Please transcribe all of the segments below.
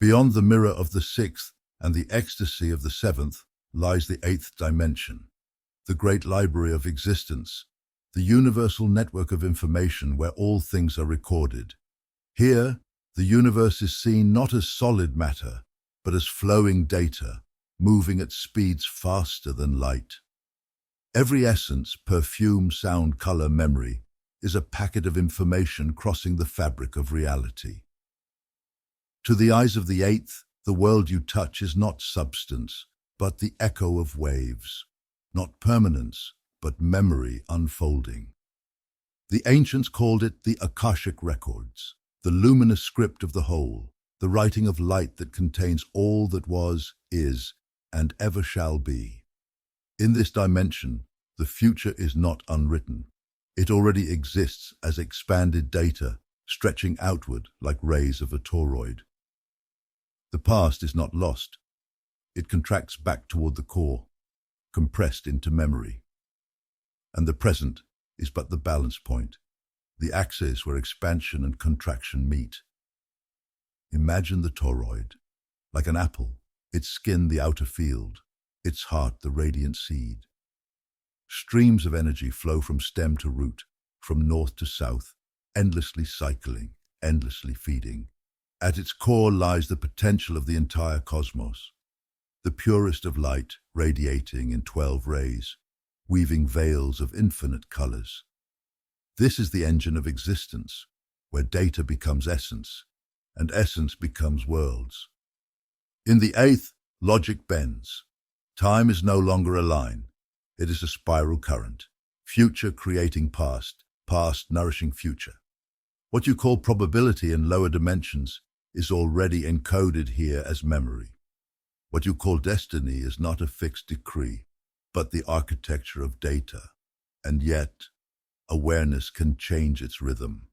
Beyond the mirror of the sixth and the ecstasy of the seventh lies the eighth dimension, the great library of existence, the universal network of information where all things are recorded. Here, the universe is seen not as solid matter, but as flowing data, moving at speeds faster than light. Every essence, perfume, sound, color, memory, is a packet of information crossing the fabric of reality. To the eyes of the eighth, the world you touch is not substance, but the echo of waves, not permanence, but memory unfolding. The ancients called it the Akashic Records, the luminous script of the whole, the writing of light that contains all that was, is, and ever shall be. In this dimension, the future is not unwritten. It already exists as expanded data, stretching outward like rays of a toroid. The past is not lost. It contracts back toward the core, compressed into memory. And the present is but the balance point, the axis where expansion and contraction meet. Imagine the toroid, like an apple, its skin the outer field, its heart the radiant seed. Streams of energy flow from stem to root, from north to south, endlessly cycling, endlessly feeding. At its core lies the potential of the entire cosmos, the purest of light radiating in 12 rays, weaving veils of infinite colors. This is the engine of existence, where data becomes essence, and essence becomes worlds. In the eighth, logic bends. Time is no longer a line. It is a spiral current, future creating past, past nourishing future. What you call probability in lower dimensions is already encoded here as memory. What you call destiny is not a fixed decree, but the architecture of data. And yet, awareness can change its rhythm.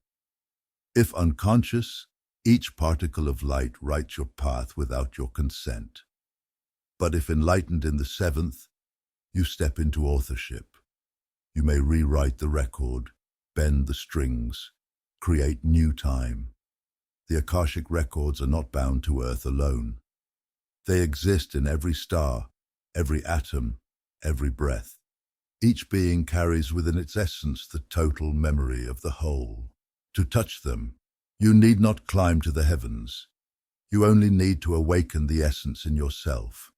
If unconscious, each particle of light writes your path without your consent. But if enlightened in the seventh, you step into authorship. You may rewrite the record, bend the strings, create new time. The Akashic Records are not bound to Earth alone. They exist in every star, every atom, every breath. Each being carries within its essence the total memory of the whole. To touch them, you need not climb to the heavens. You only need to awaken the essence in yourself.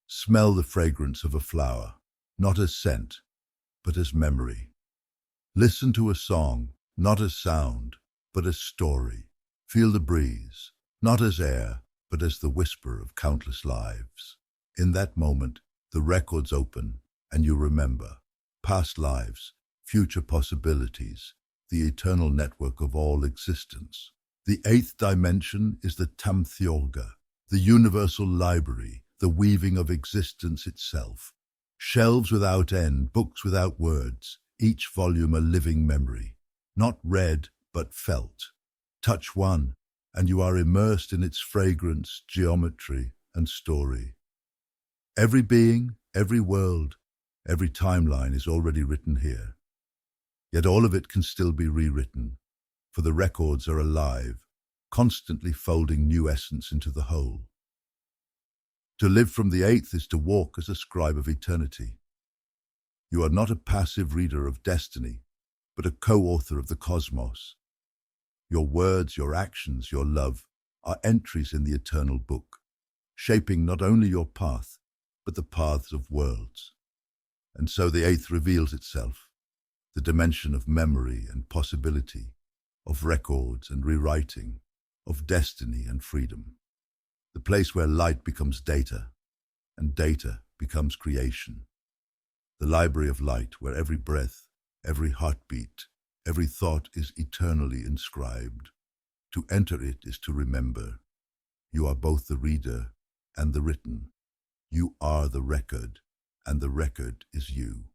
Smell the fragrance of a flower, not as scent, but as memory. Listen to a song, not as sound, but as story. Feel the breeze, not as air, but as the whisper of countless lives. In that moment, the records open, and you remember past lives, future possibilities, the eternal network of all existence. The eighth dimension is the Tamthyoga, the universal library, the weaving of existence itself. Shelves without end, books without words, each volume a living memory, not read but felt. Touch one, and you are immersed in its fragrance, geometry, and story. Every being, every world, every timeline is already written here. Yet all of it can still be rewritten, for the records are alive, constantly folding new essence into the whole. To live from the eighth is to walk as a scribe of eternity. You are not a passive reader of destiny, but a co-author of the cosmos. Your words, your actions, your love are entries in the eternal book, shaping not only your path, but the paths of worlds. And so the eighth reveals itself, the dimension of memory and possibility, of records and rewriting, of destiny and freedom. The place where light becomes data, and data becomes creation. The library of light where every breath, every heartbeat, every thought is eternally inscribed. To enter it is to remember. You are both the reader and the written. You are the record, and the record is you.